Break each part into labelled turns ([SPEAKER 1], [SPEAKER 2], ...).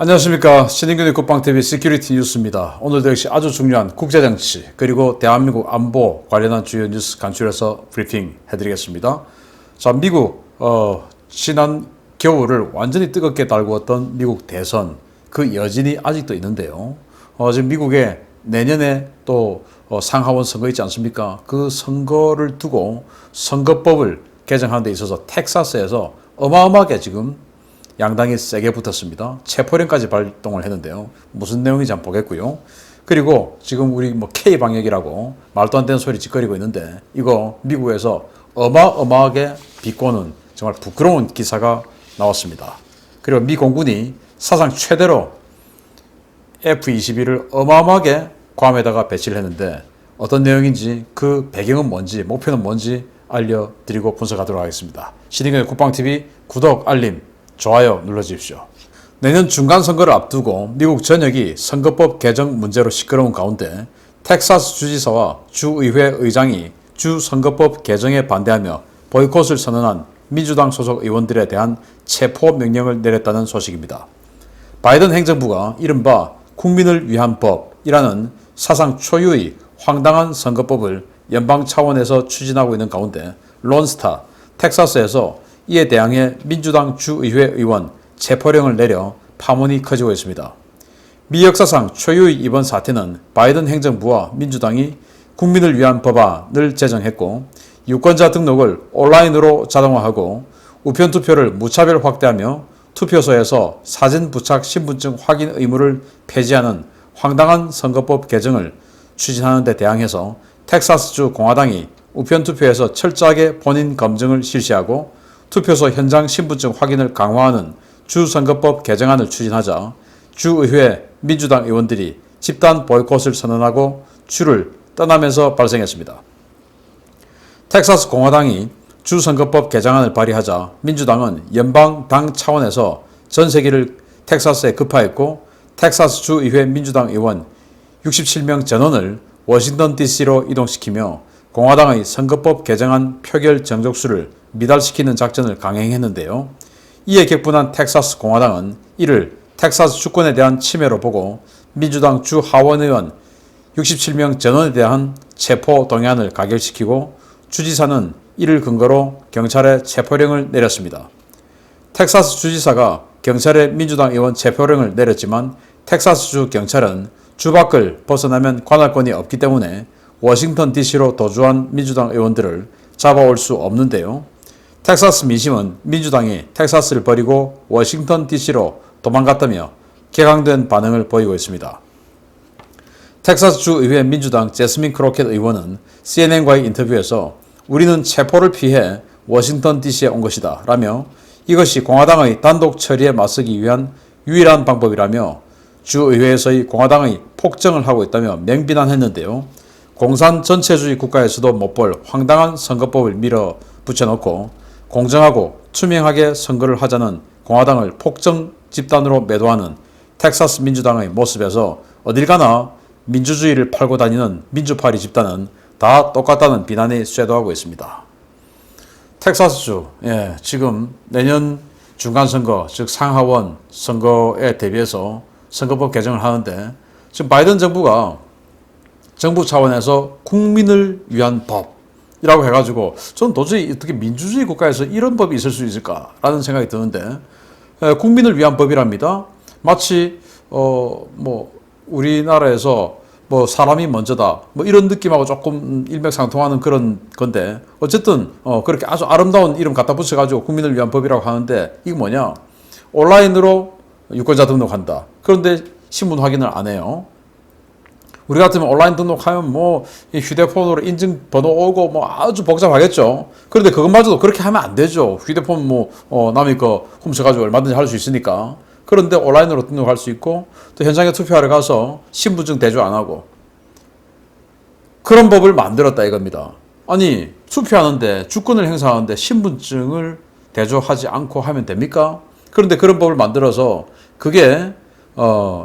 [SPEAKER 1] 안녕하십니까. 신인균의 국방TV 시큐리티 뉴스입니다. 오늘도 역시 아주 중요한 국제정치 그리고 대한민국 안보 관련한 주요 뉴스 간추려서 브리핑 해드리겠습니다. 자, 미국 지난 겨울을 완전히 뜨겁게 달구었던 미국 대선 그 여진이 아직도 있는데요. 지금 미국에 내년에 또 상하원 선거 있지 않습니까? 그 선거를 두고 선거법을 개정하는 데 있어서 텍사스에서 어마어마하게 지금 양당이 세게 붙었습니다. 체포령까지 발동을 했는데요. 무슨 내용인지 한번 보겠고요. 그리고 지금 우리 K 방역이라고 말도 안 되는 소리 짓거리고 있는데 이거 미국에서 어마어마하게 비꼬는 정말 부끄러운 기사가 나왔습니다. 그리고 미 공군이 사상 최대로 F-22를 어마어마하게 괌에다가 배치를 했는데 어떤 내용인지 그 배경은 뭔지 목표는 뭔지 알려드리고 분석하도록 하겠습니다. 신인근의 국방TV 구독, 알림, 좋아요 눌러주십시오. 내년 중간선거를 앞두고 미국 전역이 선거법 개정 문제로 시끄러운 가운데 텍사스 주지사와 주의회 의장이 주 선거법 개정에 반대하며 보이콧을 선언한 민주당 소속 의원들에 대한 체포 명령을 내렸다는 소식입니다. 바이든 행정부가 이른바 국민을 위한 법이라는 사상 초유의 황당한 선거법을 연방 차원에서 추진하고 있는 가운데 론스타, 텍사스에서 이에 대항해 민주당 주의회 의원 체포령을 내려 파문이 커지고 있습니다. 미 역사상 초유의 이번 사태는 바이든 행정부와 민주당이 국민을 위한 법안을 제정했고 유권자 등록을 온라인으로 자동화하고 우편투표를 무차별 확대하며 투표소에서 사진 부착 신분증 확인 의무를 폐지하는 황당한 선거법 개정을 추진하는 데 대항해서 텍사스주 공화당이 우편투표에서 철저하게 본인 검증을 실시하고 투표소 현장 신분증 확인을 강화하는 주선거법 개정안을 추진하자 주의회 민주당 의원들이 집단 보이콧을 선언하고 주를 떠나면서 발생했습니다. 텍사스 공화당이 주선거법 개정안을 발의하자 민주당은 연방당 차원에서 전세기를 텍사스에 급파했고 텍사스 주의회 민주당 의원 67명 전원을 워싱턴 DC로 이동시키며 공화당의 선거법 개정안 표결 정족수를 미달시키는 작전을 강행했는데요. 이에 격분한 텍사스 공화당은 이를 텍사스 주권에 대한 침해로 보고 민주당 주 하원의원 67명 전원에 대한 체포 동의안을 가결시키고 주지사는 이를 근거로 경찰에 체포령을 내렸습니다. 텍사스 주지사가 경찰에 민주당 의원 체포령을 내렸지만 텍사스주 경찰은 주 밖을 벗어나면 관할권이 없기 때문에 워싱턴 DC로 도주한 민주당 의원들을 잡아올 수 없는데요. 텍사스 민심은 민주당이 텍사스를 버리고 워싱턴 DC로 도망갔다며 격앙된 반응을 보이고 있습니다. 텍사스주 의회 민주당 제스민 크로켓 의원은 CNN과의 인터뷰에서 우리는 체포를 피해 워싱턴 DC에 온 것이다 라며 이것이 공화당의 단독 처리에 맞서기 위한 유일한 방법이라며 주의회에서의 공화당의 폭정을 하고 있다며 맹비난했는데요. 공산 전체주의 국가에서도 못 볼 황당한 선거법을 밀어붙여놓고 공정하고 투명하게 선거를 하자는 공화당을 폭정 집단으로 매도하는 텍사스 민주당의 모습에서 어딜 가나 민주주의를 팔고 다니는 민주파리 집단은 다 똑같다는 비난이 쇄도하고 있습니다. 텍사스주, 지금 내년 중간선거, 즉 상하원 선거에 대비해서 선거법 개정을 하는데 지금 바이든 정부가 정부 차원에서 국민을 위한 법이라고 해가지고 저는 도저히 어떻게 민주주의 국가에서 이런 법이 있을 수 있을까라는 생각이 드는데 국민을 위한 법이랍니다. 마치 우리나라에서 사람이 먼저다 이런 느낌하고 조금 일맥상통하는 그런 건데 어쨌든 그렇게 아주 아름다운 이름 갖다 붙여가지고 국민을 위한 법이라고 하는데 이게 뭐냐, 온라인으로 유권자 등록한다. 그런데 신분 확인을 안 해요. 우리 같으면 온라인 등록하면 휴대폰으로 인증번호 오고 아주 복잡하겠죠. 그런데 그것마저도 그렇게 하면 안 되죠. 휴대폰 남의 거 훔쳐가지고 얼마든지 할 수 있으니까. 그런데 온라인으로 등록할 수 있고 또 현장에 투표하러 가서 신분증 대조 안 하고 그런 법을 만들었다 이겁니다. 아니 투표하는데 주권을 행사하는데 신분증을 대조하지 않고 하면 됩니까? 그런데 그런 법을 만들어서 그게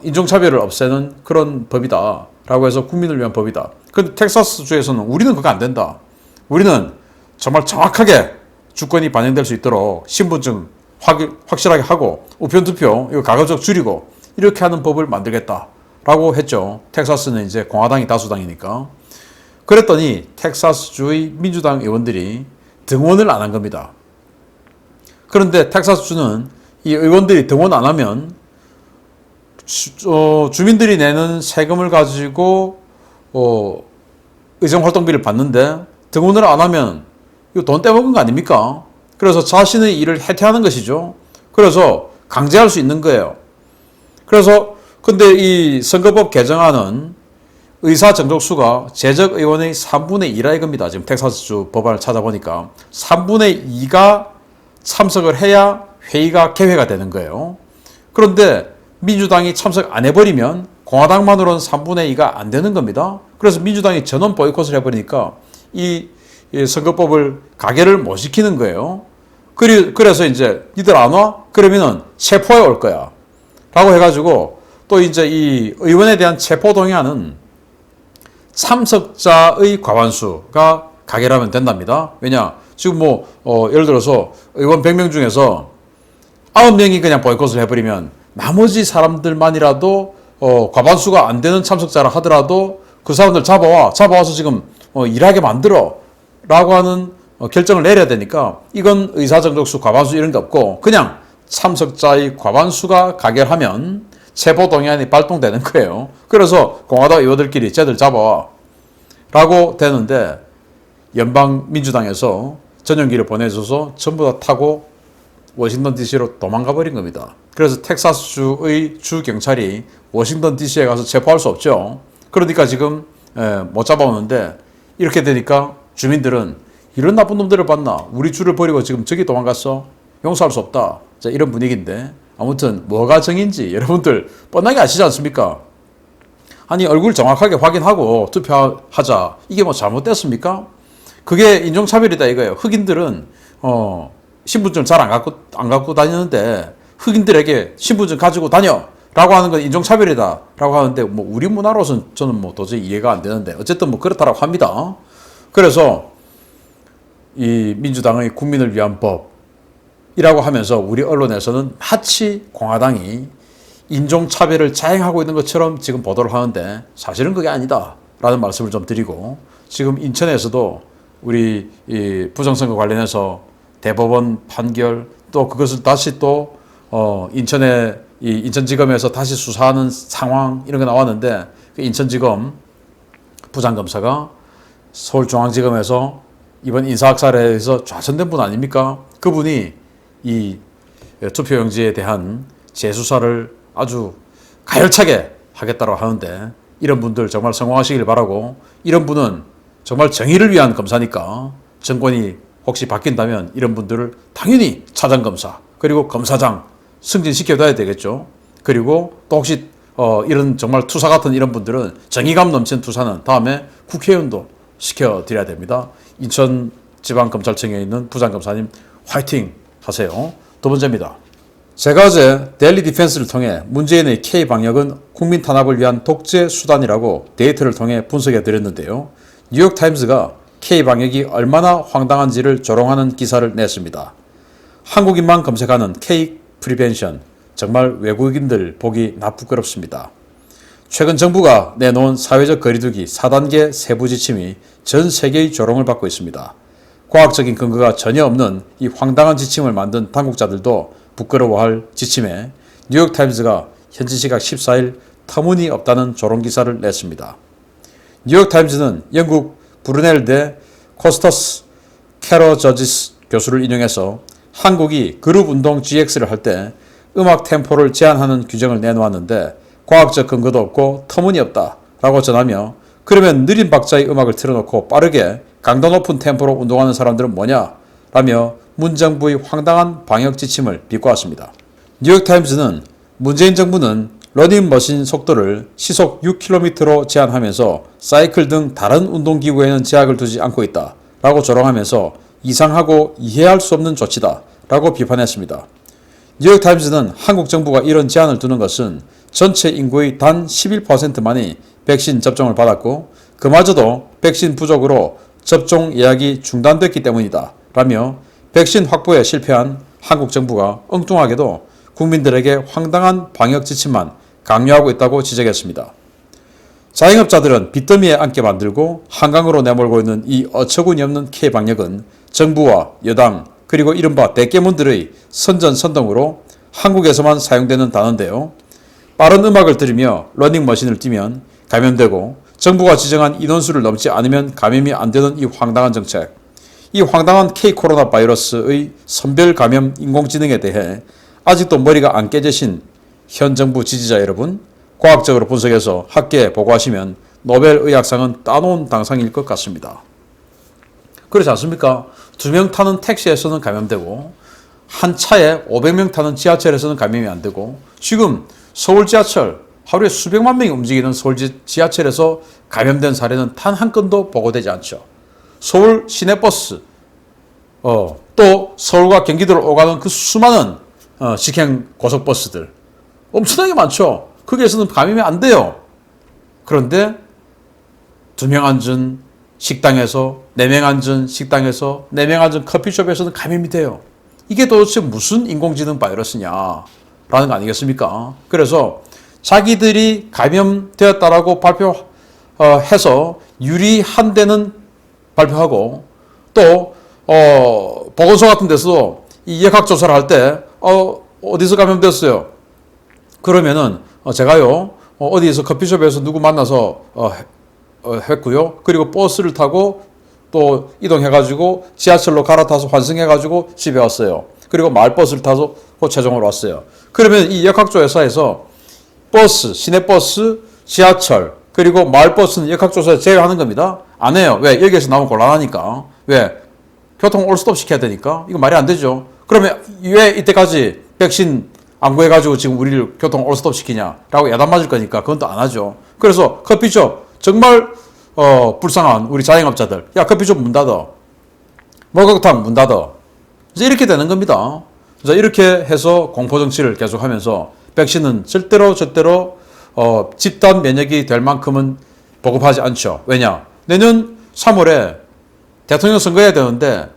[SPEAKER 1] 인종차별을 없애는 그런 법이다 라고 해서 국민을 위한 법이다. 그런데 텍사스주에서는 우리는 그거 안 된다. 우리는 정말 정확하게 주권이 반영될 수 있도록 신분증 확실하게 하고 우편투표 이거 가급적 줄이고 이렇게 하는 법을 만들겠다라고 했죠. 텍사스는 이제 공화당이 다수당이니까. 그랬더니 텍사스주의 민주당 의원들이 등원을 안 한 겁니다. 그런데 텍사스주는 이 의원들이 등원 안 하면 주민들이 내는 세금을 가지고 의정활동비를 받는데 등원을 안 하면 이거 돈 떼먹은 거 아닙니까? 그래서 자신의 일을 해태하는 것이죠. 그래서 강제할 수 있는 거예요. 그래서 근데 이 선거법 개정안은 의사 정족수가 재적 의원의 3분의 2라 이겁니다. 지금 텍사스주 법안을 찾아보니까 3분의 2가 참석을 해야 회의가 개회가 되는 거예요. 그런데 민주당이 참석 안 해버리면 공화당만으로는 3분의 2가 안 되는 겁니다. 그래서 민주당이 전원 보이콧을 해버리니까 이 선거법을 가결을 못 시키는 거예요. 그래서 이제 니들 안 와? 그러면은 체포해 올 거야. 라고 해가지고 또 이제 이 의원에 대한 체포 동의안은 참석자의 과반수가 가결하면 된답니다. 왜냐? 지금 예를 들어서 의원 100명 중에서 9명이 그냥 보이콧을 해버리면 나머지 사람들만이라도 과반수가 안 되는 참석자라 하더라도 그 사람들 잡아와서 지금 일하게 만들어 라고 하는 결정을 내려야 되니까 이건 의사정족수 과반수 이런 게 없고 그냥 참석자의 과반수가 가결하면 체포동의안이 발동되는 거예요. 그래서 공화당 의원들끼리 쟤들 잡아와 라고 되는데 연방민주당에서 전용기를 보내줘서 전부 다 타고 워싱턴 DC로 도망가 버린 겁니다. 그래서 텍사스주의 주경찰이 워싱턴 DC에 가서 체포할 수 없죠. 그러니까 지금 못 잡아오는데 이렇게 되니까 주민들은 이런 나쁜 놈들을 봤나? 우리 주를 버리고 지금 저기 도망갔어? 용서할 수 없다. 자, 이런 분위기인데 아무튼 뭐가 정인지 여러분들 뻔하게 아시지 않습니까? 아니 얼굴 정확하게 확인하고 투표하자. 이게 뭐 잘못됐습니까? 그게 인종차별이다 이거예요. 흑인들은 신분증 잘 안 갖고 다니는데 흑인들에게 신분증 가지고 다녀 라고 하는 건 인종차별이다 라고 하는데 뭐 우리 문화로서는 저는 뭐 도저히 이해가 안 되는데 어쨌든 뭐 그렇다라고 합니다. 그래서 이 민주당의 국민을 위한 법이라고 하면서 우리 언론에서는 마치 공화당이 인종차별을 자행하고 있는 것처럼 지금 보도를 하는데 사실은 그게 아니다 라는 말씀을 좀 드리고 지금 인천에서도 우리 이 부정선거 관련해서 대법원 판결 또 그것을 다시 또 인천지검에서 다시 수사하는 상황 이런 게 나왔는데 그 인천지검 부장검사가 서울중앙지검에서 이번 인사학살에서 좌천된 분 아닙니까? 그분이 이 투표용지에 대한 재수사를 아주 가열차게 하겠다고 하는데 이런 분들 정말 성공하시길 바라고 이런 분은 정말 정의를 위한 검사니까 정권이 혹시 바뀐다면 이런 분들을 당연히 차장검사 그리고 검사장 승진시켜둬야 되겠죠. 그리고 또 혹시 이런 정말 투사 같은 이런 분들은 정의감 넘치는 투사는 다음에 국회의원도 시켜드려야 됩니다. 인천지방검찰청에 있는 부장검사님 화이팅 하세요. 두 번째입니다. 제가 어제 데일리 디펜스를 통해 문재인의 K방역은 국민 탄압을 위한 독재 수단이라고 데이터를 통해 분석해 드렸는데요. 뉴욕타임스가 K방역이 얼마나 황당한지를 조롱하는 기사를 냈습니다. 한국인만 검색하는 K 프리벤션 정말 외국인들 보기 나쁘끄럽습니다. 최근 정부가 내놓은 사회적 거리두기 4단계 세부 지침이 전 세계의 조롱을 받고 있습니다. 과학적인 근거가 전혀 없는 이 황당한 지침을 만든 당국자들도 부끄러워할 지침에 뉴욕타임스가 현지 시각 14일 터무니없다는 조롱기사를 냈습니다. 뉴욕타임스는 영국 브루넬대 코스터스 캐러저지스 교수를 인용해서 한국이 그룹운동 GX를 할 때 음악 템포를 제한하는 규정을 내놓았는데 과학적 근거도 없고 터무니없다 라고 전하며 그러면 느린 박자의 음악을 틀어놓고 빠르게 강도 높은 템포로 운동하는 사람들은 뭐냐? 라며 문정부의 황당한 방역 지침을 비꼬았습니다. 뉴욕타임스는 문재인 정부는 러닝머신 속도를 시속 6km로 제한하면서 사이클 등 다른 운동기구에는 제약을 두지 않고 있다 라고 조롱하면서 이상하고 이해할 수 없는 조치다 라고 비판했습니다. 뉴욕타임스는 한국 정부가 이런 제한을 두는 것은 전체 인구의 단 11%만이 백신 접종을 받았고 그마저도 백신 부족으로 접종 예약이 중단됐기 때문이다 라며 백신 확보에 실패한 한국 정부가 엉뚱하게도 국민들에게 황당한 방역 지침만 강요하고 있다고 지적했습니다. 자영업자들은 빚더미에 앉게 만들고 한강으로 내몰고 있는 이 어처구니 없는 K방역은 정부와 여당 그리고 이른바 대깨문들의 선전선동으로 한국에서만 사용되는 단어인데요. 빠른 음악을 들으며 러닝머신을 뛰면 감염되고 정부가 지정한 인원수를 넘지 않으면 감염이 안 되는 이 황당한 정책, 이 황당한 K-코로나 바이러스의 선별 감염 인공지능에 대해 아직도 머리가 안 깨지신 현 정부 지지자 여러분, 과학적으로 분석해서 학계에 보고하시면 노벨 의학상은 따놓은 당상일 것 같습니다. 그렇지 않습니까? 2명 타는 택시에서는 감염되고 한 차에 500명 타는 지하철에서는 감염이 안 되고 지금 서울 지하철 하루에 수백만 명이 움직이는 서울 지하철에서 감염된 사례는 단 한 건도 보고되지 않죠. 서울 시내버스 또 서울과 경기도를 오가는 그 수많은 직행 고속버스들 엄청나게 많죠. 거기에서는 감염이 안 돼요. 그런데 2명 앉은 식당에서 4명 앉은 식당에서 4명 앉은 커피숍에서는 감염이 돼요. 이게 도대체 무슨 인공지능 바이러스냐라는 거 아니겠습니까? 그래서 자기들이 감염되었다라고 발표해서 유리한 데는 발표하고 또 보건소 같은 데서 이 역학조사를 할 때 어디서 감염됐어요? 그러면은 제가요 어디에서 커피숍에서 누구 만나서 했고요. 그리고 버스를 타고 또 이동해가지고 지하철로 갈아타서 환승해가지고 집에 왔어요. 그리고 마을버스를 타서 최종으로 왔어요. 그러면 이 역학조사에서 버스, 시내버스, 지하철 그리고 마을버스는 역학조사에 제외하는 겁니다. 안 해요. 왜? 여기에서 나오면 곤란하니까. 왜? 교통 올스톱 시켜야 되니까. 이거 말이 안 되죠. 그러면 왜 이때까지 백신 안 구해가지고 지금 우리를 교통 올스톱 시키냐라고 야단 맞을 거니까 그건 또 안 하죠. 그래서 커피숍 정말 불쌍한 우리 자영업자들, 야 커피숍 문 닫아, 목욕탕 문 닫아, 이제 이렇게 되는 겁니다. 그래서 이렇게 해서 공포정치를 계속하면서 백신은 절대로 집단 면역이 될 만큼은 보급하지 않죠. 왜냐? 내년 3월에 대통령 선거해야 되는데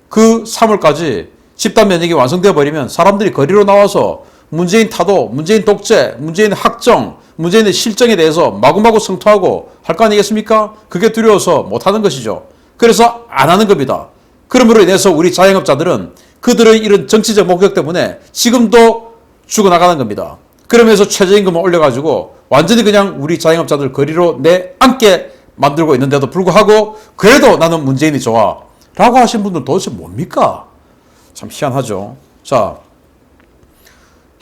[SPEAKER 1] 그 3월까지 집단 면역이 완성되어 버리면 사람들이 거리로 나와서 문재인 타도, 문재인 독재, 문재인 학정, 문재인의 실정에 대해서 마구마구 성토하고 할 거 아니겠습니까? 그게 두려워서 못하는 것이죠. 그래서 안 하는 겁니다. 그러므로 인해서 우리 자영업자들은 그들의 이런 정치적 목적 때문에 지금도 죽어나가는 겁니다. 그러면서 최저임금을 올려가지고 완전히 그냥 우리 자영업자들 거리로 내앉게 만들고 있는데도 불구하고 그래도 나는 문재인이 좋아 라고 하신 분들 도대체 뭡니까? 참 희한하죠. 자,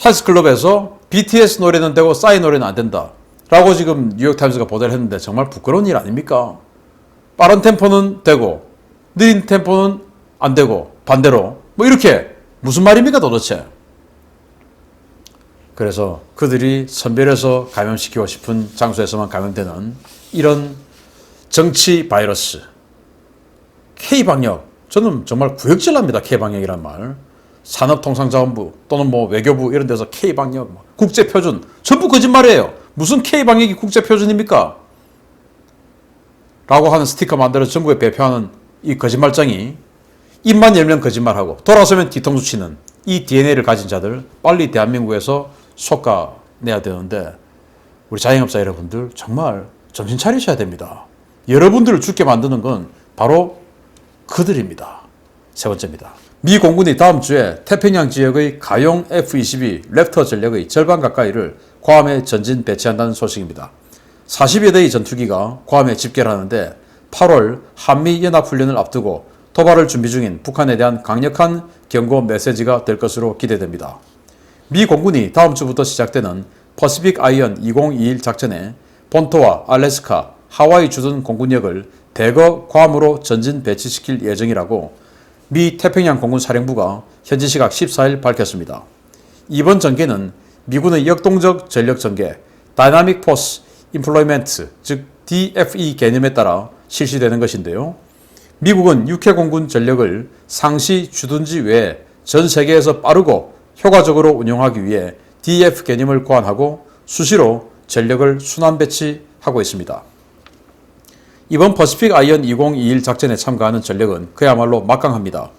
[SPEAKER 1] 헬스클럽에서 BTS 노래는 되고 싸이 노래는 안 된다 라고 지금 뉴욕타임스가 보도를 했는데 정말 부끄러운 일 아닙니까? 빠른 템포는 되고 느린 템포는 안 되고 반대로 뭐 이렇게 무슨 말입니까 도대체? 그래서 그들이 선별해서 감염시키고 싶은 장소에서만 감염되는 이런 정치 바이러스 K방역, 저는 정말 구역질납니다. K방역이란 말. 산업통상자원부 또는 뭐 외교부 이런 데서 K방역, 국제표준 전부 거짓말이에요. 무슨 K방역이 국제표준입니까? 라고 하는 스티커 만들어서 전국에 배표하는 이 거짓말장이 입만 열면 거짓말하고 돌아서면 뒤통수 치는 이 DNA를 가진 자들 빨리 대한민국에서 솎아내야 되는데 우리 자영업자 여러분들 정말 정신 차리셔야 됩니다. 여러분들을 죽게 만드는 건 바로 그들입니다. 세 번째입니다. 미 공군이 다음 주에 태평양 지역의 가용 F-22 랩터 전력의 절반 가까이를 괌에 전진 배치한다는 소식입니다. 40여 대의 전투기가 괌에 집결하는데 8월 한미연합훈련을 앞두고 도발을 준비 중인 북한에 대한 강력한 경고 메시지가 될 것으로 기대됩니다. 미 공군이 다음 주부터 시작되는 퍼시픽 아이언 2021 작전에 본토와 알래스카, 하와이 주둔 공군력을 대거 괌으로 전진 배치시킬 예정이라고 미 태평양 공군 사령부가 현지 시각 14일 밝혔습니다. 이번 전개는 미군의 역동적 전력 전개, 다이나믹 포스 임플로이먼트, 즉 DFE 개념에 따라 실시되는 것인데요. 미국은 육해 공군 전력을 상시 주둔지 외에 전 세계에서 빠르고 효과적으로 운용하기 위해 DF 개념을 고안하고 수시로 전력을 순환 배치하고 있습니다. 이번 퍼시픽 아이언 2021 작전에 참가하는 전력은 그야말로 막강합니다.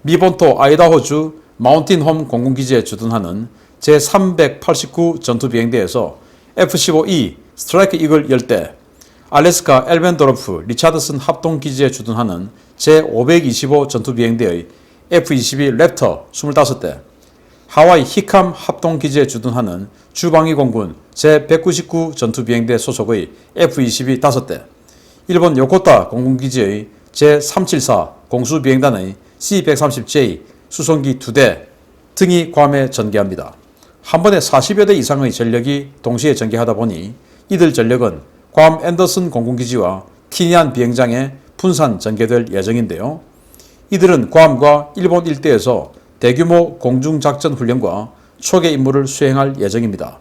[SPEAKER 1] 미 본토 아이다호주 마운틴 홈 공군기지에 주둔하는 제389 전투비행대에서 F-15E 스트라이크 이글 10대, 알래스카 엘벤도로프 리차드슨 합동기지에 주둔하는 제525 전투비행대의 F-22 랩터 25대, 하와이 히캄 합동기지에 주둔하는 주방위공군 제199 전투비행대 소속의 F-22 5대, 일본 요코타 공군기지의 제374 공수비행단의 C-130J 수송기 2대 등이 괌에 전개합니다. 한 번에 40여 대 이상의 전력이 동시에 전개하다 보니 이들 전력은 괌 앤더슨 공군기지와 티니안 비행장에 분산 전개될 예정인데요. 이들은 괌과 일본 일대에서 대규모 공중작전 훈련과 초계 임무를 수행할 예정입니다.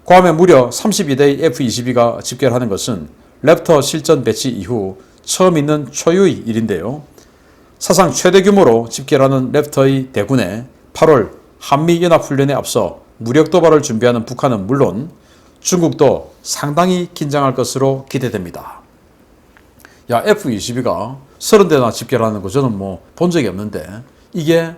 [SPEAKER 1] 괌에 무려 32대의 F-22가 집결하는 것은 랩터 실전 배치 이후 처음 있는 초유의 일인데요. 사상 최대 규모로 집결하는 랩터의 대군에 8월 한미연합훈련에 앞서 무력 도발을 준비하는 북한은 물론 중국도 상당히 긴장할 것으로 기대됩니다. 야, F-22가 30대나 집결하는 거 저는 뭐 본 적이 없는데 이게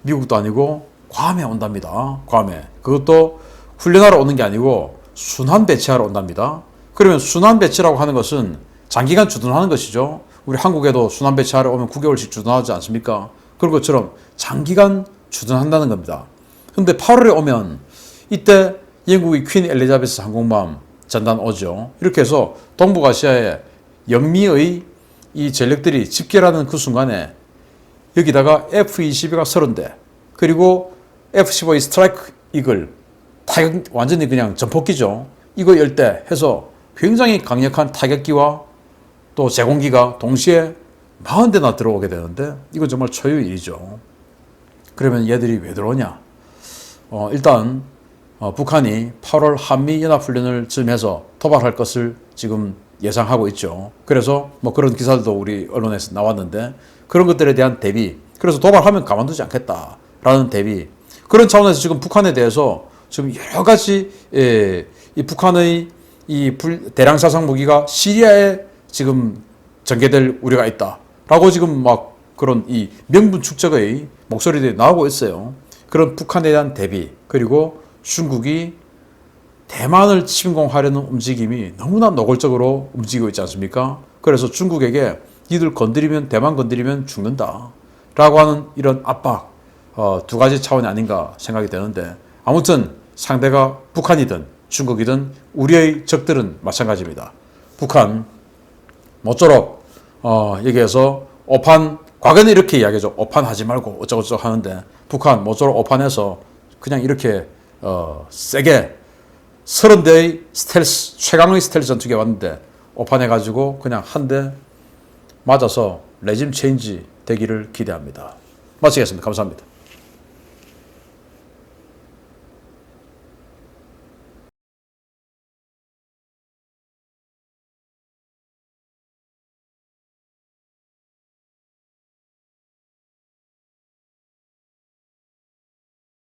[SPEAKER 1] 미국도 아니고 괌에 온답니다. 괌에. 그것도 훈련하러 오는 게 아니고 순환 배치하러 온답니다. 그러면 순환 배치라고 하는 것은 장기간 주둔하는 것이죠. 우리 한국에도 순환 배치하러 오면 9개월씩 주둔하지 않습니까? 그런 것처럼 장기간 주둔한다는 겁니다. 근데 8월에 오면 이때 영국의 퀸 엘리자베스 항공모함 전단 오죠. 이렇게 해서 동북아시아에 영미의 이 전력들이 집결하는 그 순간에 여기다가 F-22가 30대 그리고 F-15의 스트라이크 이글 타격 완전히 그냥 전폭기죠. 이거 10대 해서 굉장히 강력한 타격기와 또 제공기가 동시에 40대나 들어오게 되는데 이건 정말 초유의 일이죠. 그러면 얘들이 왜 들어오냐? 일단 북한이 8월 한미연합훈련을 즈음해서 도발할 것을 지금 예상하고 있죠. 그래서 뭐 그런 기사들도 우리 언론에서 나왔는데 그런 것들에 대한 대비, 그래서 도발하면 가만두지 않겠다라는 대비, 그런 차원에서 지금 북한에 대해서 지금 여러 가지 이 북한의 이 대량 사상 무기가 시리아에 지금 전개될 우려가 있다라고 지금 막 그런 이 명분 축적의 목소리들이 나오고 있어요. 그런 북한에 대한 대비, 그리고 중국이 대만을 침공하려는 움직임이 너무나 노골적으로 움직이고 있지 않습니까? 그래서 중국에게 니들 건드리면, 대만 건드리면 죽는다 라고 하는 이런 압박, 두 가지 차원이 아닌가 생각이 되는데, 아무튼 상대가 북한이든 중국이든 우리의 적들은 마찬가지입니다. 북한 모쪼록 여기에서 오판, 과거에는 이렇게 이야기하죠. 오판하지 말고 어쩌고저쩌고 하는데 북한 모쪼록 오판해서 그냥 이렇게 세게 30대의 스텔스, 최강의 스텔스 전투기가 왔는데 오판해가지고 그냥 한 대 맞아서 레짐 체인지 되기를 기대합니다. 마치겠습니다. 감사합니다.